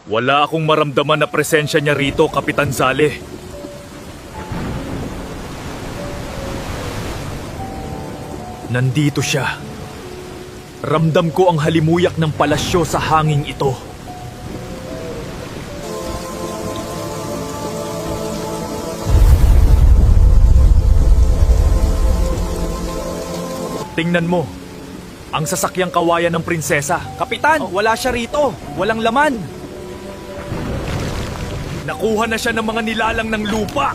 Wala akong maramdaman na presensya niya rito, Kapitan Zale. Nandito siya. Ramdam ko ang halimuyak ng palasyo sa hanging ito. Tingnan mo. Ang sasakyang kawayan ng prinsesa. Kapitan, wala siya rito. Walang laman. Nakuha na siya ng mga nilalang ng lupa.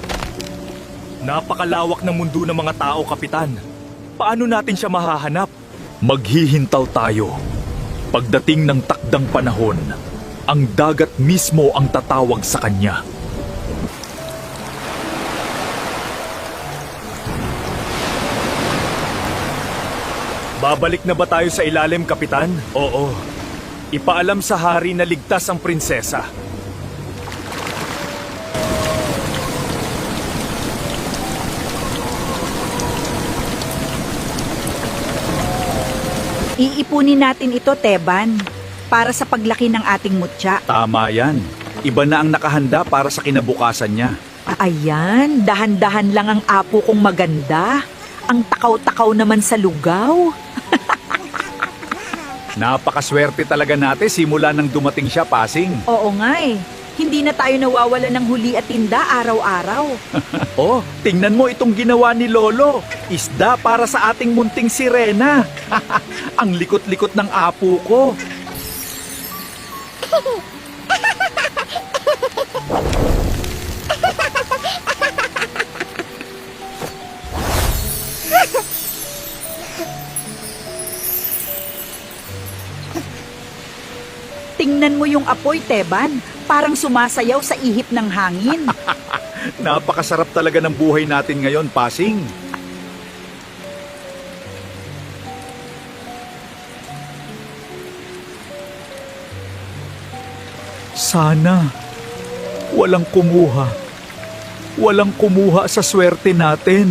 Napakalawak ng mundo ng mga tao, Kapitan. Paano natin siya mahahanap? Maghihintaw tayo. Pagdating ng takdang panahon, ang dagat mismo ang tatawag sa kanya. Babalik na ba tayo sa ilalim, Kapitan? Oo. Ipaalam sa hari na ligtas ang prinsesa. Iipunin natin ito, Teban, para sa paglaki ng ating mutya. Tama yan. Iba na ang nakahanda para sa kinabukasan niya. Ayan, dahan-dahan lang ang apo kong maganda. Ang takaw-takaw naman sa lugaw. Napakaswerte talaga natin simula nang dumating siya, Pasing. Oo nga eh. Hindi na tayo nawawala ng huli at tinda araw-araw. Oh, tingnan mo itong ginawa ni Lolo. Isda para sa ating munting sirena. Ang likot-likot ng apo ko. Tingnan mo yung apoy, Teban. Parang sumasayaw sa ihip ng hangin. Napakasarap talaga ng buhay natin ngayon, Pasing. Sana walang kumuha. Walang kumuha sa swerte natin.